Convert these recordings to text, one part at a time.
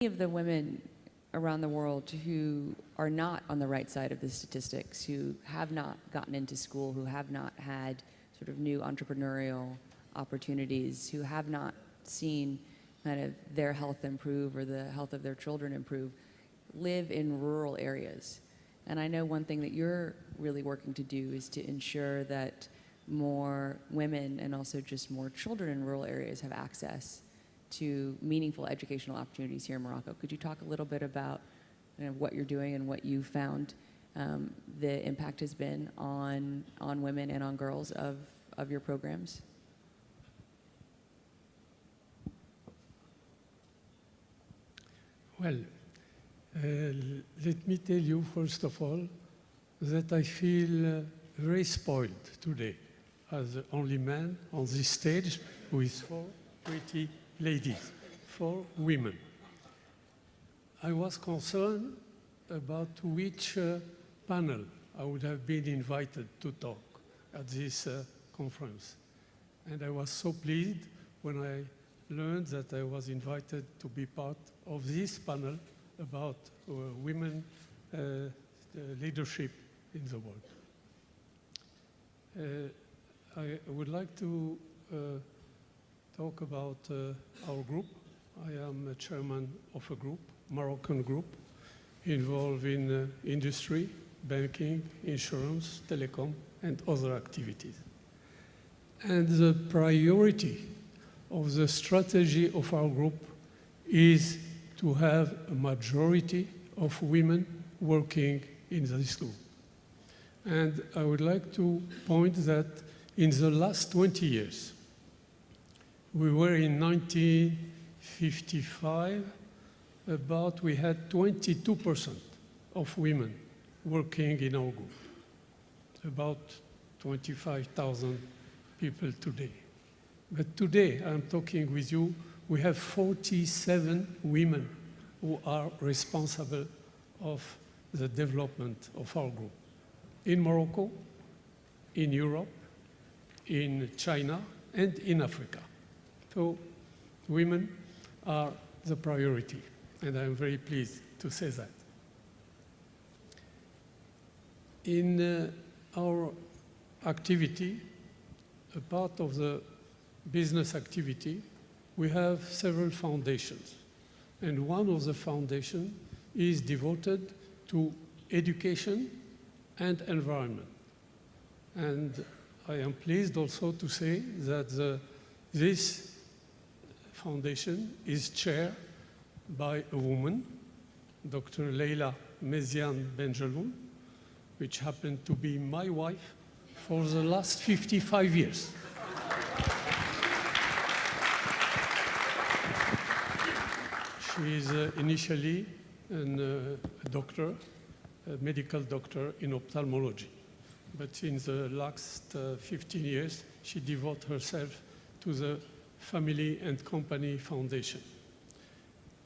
of the women around the world who are not on the right side of the statistics, who have not gotten into school, who have not had sort of new entrepreneurial opportunities, who have not seen kind of their health improve or the health of their children improve, live in rural areas. And I know one thing that you're really working to do is to ensure that more women and also just more children in rural areas have access to meaningful educational opportunities here in Morocco. Could you talk a little bit about what you're doing and what you found the impact has been on women and on girls of your programs? Well, let me tell you first of all that I feel very spoiled today as the only man on this stage with 4 pretty ladies, 4 women. I was concerned about which panel I would have been invited to talk at this conference. And I was so pleased when I learned that I was invited to be part of this panel about women leadership in the world. I would like to talk about our group. I am a chairman of a group, Moroccan group, involved in industry, banking, insurance, telecom, and other activities. And the priority of the strategy of our group is to have a majority of women working in this group. And I would like to point that in the last 20 years, we were in 1955, we had 22% of women working in our group, about 25,000 people today. But today, I'm talking with you, we have 47 women who are responsible of the development of our group. In Morocco, in Europe, in China, and in Africa. So women are the priority, and I'm very pleased to say that. In our activity, a part of the business activity, we have several foundations. And one of the foundations is devoted to education and environment. And I am pleased also to say that this foundation is chaired by a woman, Dr. Leila Meziane Benjelloun, which happened to be my wife for the last 55 years. She is initially a doctor, a medical doctor in ophthalmology. But in the last 15 years, she devoted herself to the Family and Company Foundation.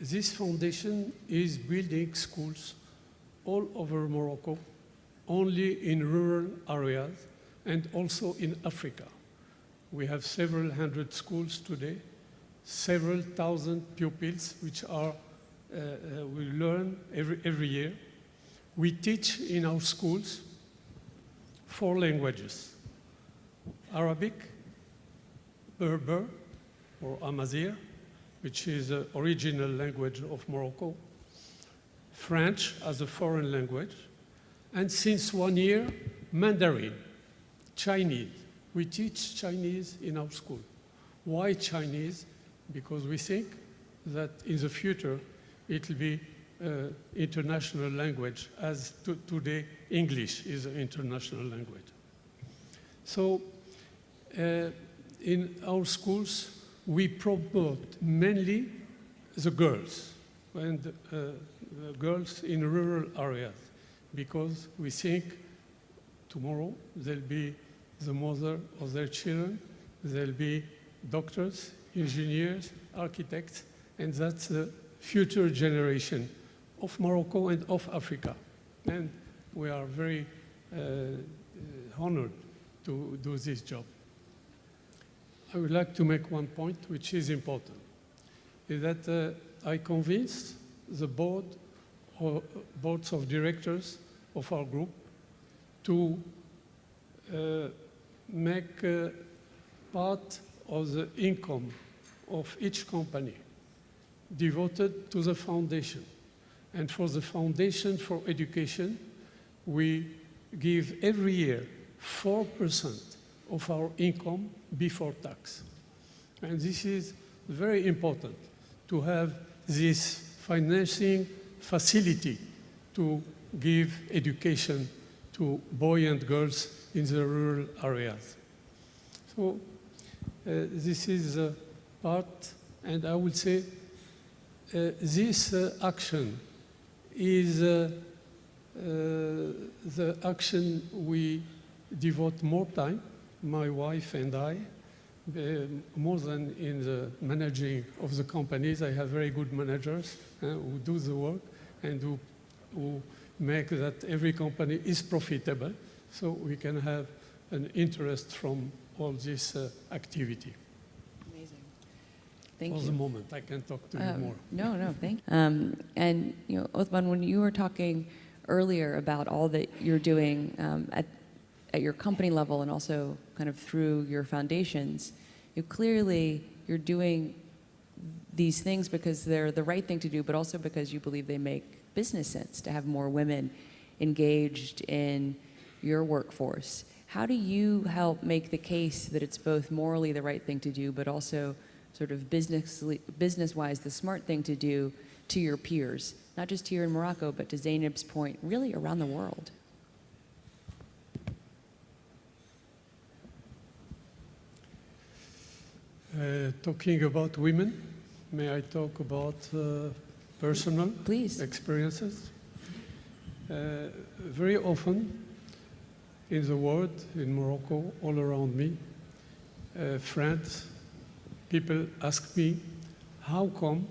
This foundation is building schools all over Morocco, only in rural areas, and also in Africa. We have several hundred schools today, several thousand pupils which are, we learn every year. We teach in our schools 4 languages: Arabic, Berber, or Amazigh, which is the original language of Morocco, French as a foreign language, and since 1 year, Mandarin, Chinese. We teach Chinese in our school. Why Chinese? Because we think that in the future, it will be international language, as today English is an international language. So in our schools, we promote mainly the girls, and the girls in rural areas, because we think tomorrow they'll be the mother of their children, they'll be doctors, engineers, architects, and that's the future generation of Morocco and of Africa. And we are very honored to do this job. I would like to make one point which is important, is that I convinced the boards of directors of our group to make part of the income of each company devoted to the foundation. And for the Foundation for Education, we give every year 4% of our income before tax. And this is very important to have this financing facility to give education to boys and girls in the rural areas. So this is a part, and I would say this action is the action we devote more time, my wife and I, more than in the managing of the companies. I have very good managers who do the work and who make that every company is profitable, so we can have an interest from all this activity. Amazing. Thank For you. the moment, I can talk to you more. No, thank you. And you know, Othaman, when you were talking earlier about all that you're doing at your company level and also kind of through your foundations, clearly you're doing these things because they're the right thing to do, but also because you believe they make business sense to have more women engaged in your workforce. How do you help make the case that it's both morally the right thing to do, but also sort of business-wise the smart thing to do to your peers, not just here in Morocco, but to Zeynep's point, really around the world? Talking about women, may I talk about personal Please. experiences? Very often in the world, in Morocco, all around me, friends, people ask me, how come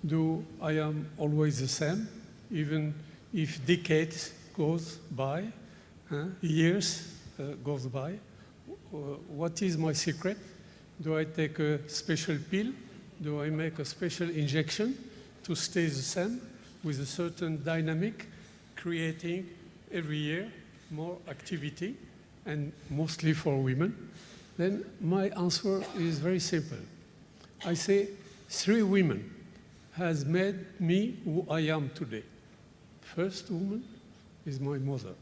do I am always the same, even if decades goes by, years goes by? What is my secret? Do I take a special pill? Do I make a special injection to stay the same with a certain dynamic, creating every year more activity, and mostly for women? Then my answer is very simple. I say 3 women has made me who I am today. First woman is my mother.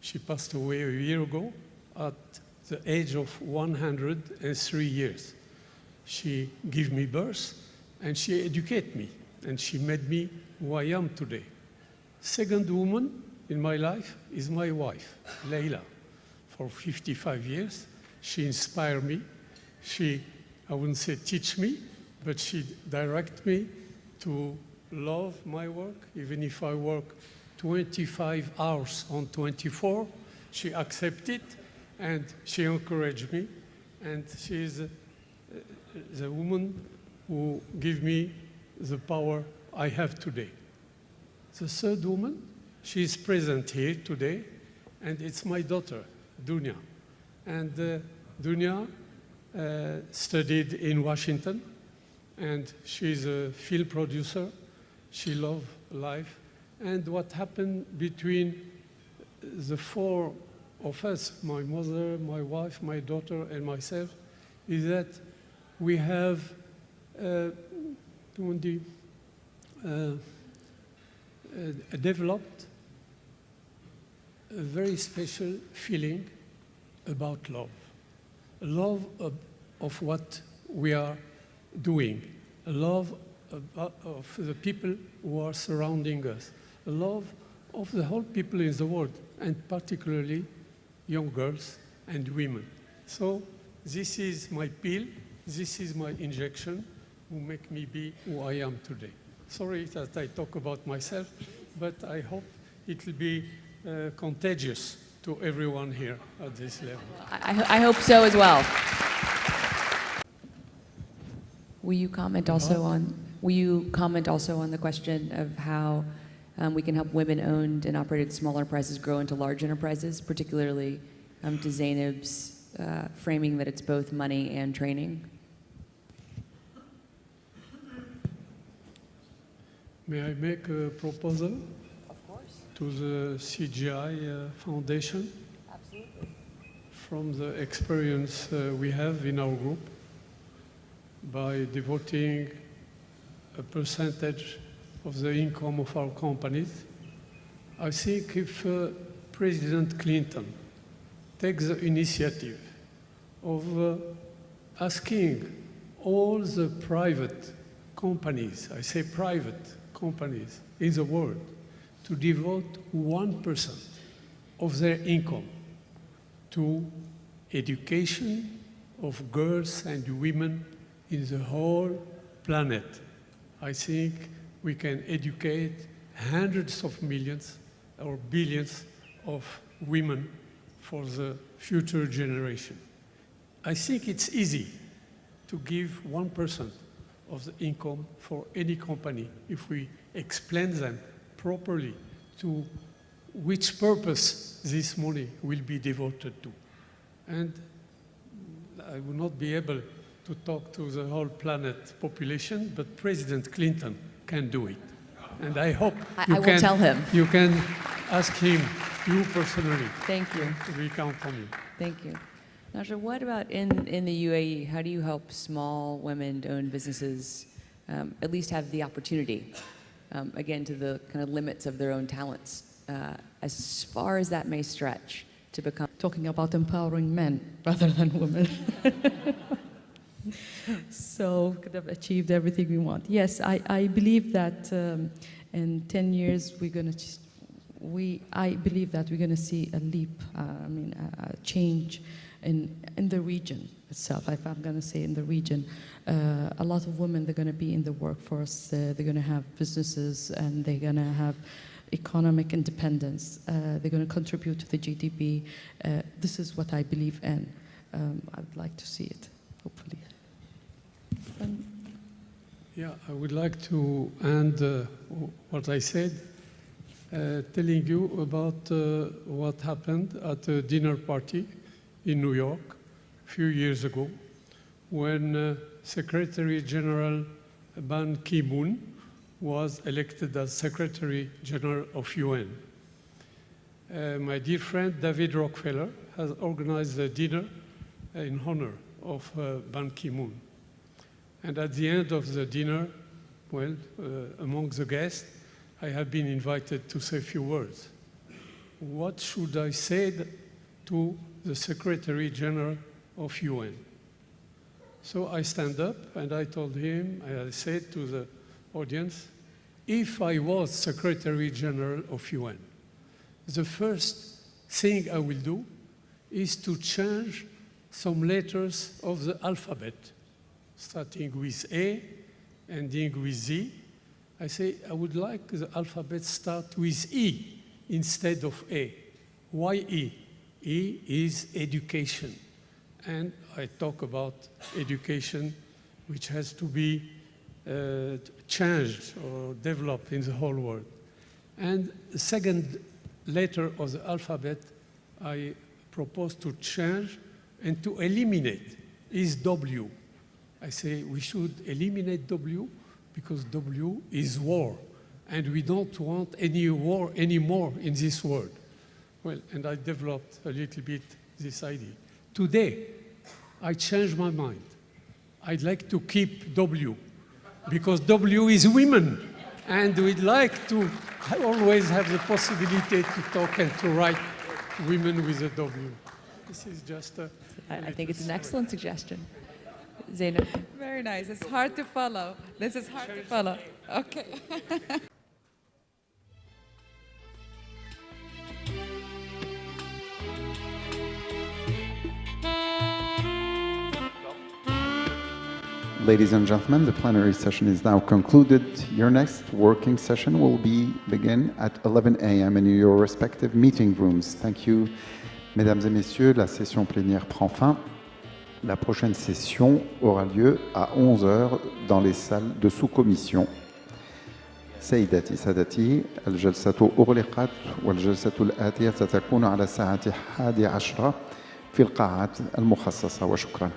She passed away a year ago at the age of 103 years. She gave me birth and she educated me and she made me who I am today. Second woman in my life is my wife, Leila. For 55 years, she inspired me. She, I wouldn't say teach me, but she directed me to love my work. Even if I work 25 hours on 24, she accepted and she encouraged me. And she is the woman who gave me the power I have today. The third woman, she is present here today, and it's my daughter, Dunya. And Dunya studied in Washington, and she's a film producer. She loves life. And what happened between the 4 of us, my mother, my wife, my daughter, and myself, is that we have developed a very special feeling about love. A love of what we are doing. A love of the people who are surrounding us. A love of the whole people in the world, and particularly young girls and women. So this is my pill, this is my injection, who make me be who I am today. Sorry that I talk about myself, but I hope it will be contagious to everyone here at this level. I hope so as well. Will you comment also on the question of how we can help women-owned and operated small enterprises grow into large enterprises, particularly to Zeynep's framing that it's both money and training? May I make a proposal Of course, to the CGI Foundation? absolutely. From the experience we have in our group, by devoting a percentage of the income of our companies, I think if President Clinton takes the initiative of asking all the private companies, I say private companies in the world, to devote 1% of their income to education of girls and women in the whole planet, I think we can educate hundreds of millions or billions of women for the future generation. I think it's easy to give 1% of the income for any company if we explain them properly to which purpose this money will be devoted to. And I will not be able to talk to the whole planet population, but President Clinton can do it. And I hope I will tell him. You can ask him, you personally. Thank you. We count on you. Thank you. Nasha, what about in the UAE? How do you help small women-owned businesses at least have the opportunity, again, to the kind of limits of their own talents, as far as that may stretch, to become Talking about empowering men rather than women. So could have achieved everything we want. Yes, I believe that in 10 years I believe that we're going to see a leap, a change in the region itself. If I'm going to say in the region, a lot of women, they're going to be in the workforce, they're going to have businesses, and they're going to have economic independence. They're going to contribute to the GDP. This is what I believe in. I would like to see it, hopefully. Yeah, I would like to end what I said, telling you about what happened at a dinner party in New York a few years ago, when Secretary General Ban Ki-moon was elected as Secretary General of UN. My dear friend David Rockefeller has organized a dinner in honor of Ban Ki-moon. And at the end of the dinner, well, among the guests, I have been invited to say a few words. What should I say to the Secretary General of UN? So I stand up and I told him, I said to the audience, if I was Secretary General of UN, the first thing I will do is to change some letters of the alphabet, starting with A, ending with Z. I say, I would like the alphabet start with E instead of A. Why E? E is education. And I talk about education, which has to be changed or developed in the whole world. And the second letter of the alphabet I propose to change and to eliminate is W. I say we should eliminate W because W is war, and we don't want any war anymore in this world. Well, and I developed a little bit this idea. Today, I changed my mind. I'd like to keep W because W is women, and we'd like to always have the possibility to talk and to write women with a W. This is just a... I think it's an excellent suggestion. Zainab. Very nice. It's hard to follow. This is hard to follow. Okay. Ladies and gentlemen, the plenary session is now concluded. Your next working session will begin at 11 a.m. in your respective meeting rooms. Thank you, mesdames et messieurs. La session plénière prend fin. La prochaine session aura lieu à 11 heures dans les salles de sous-commission. سيداتي سادتي الجلسة أغلقت والجلسة الآتية ستكون على الساعة 11 في القاعات المخصصة وشكرا.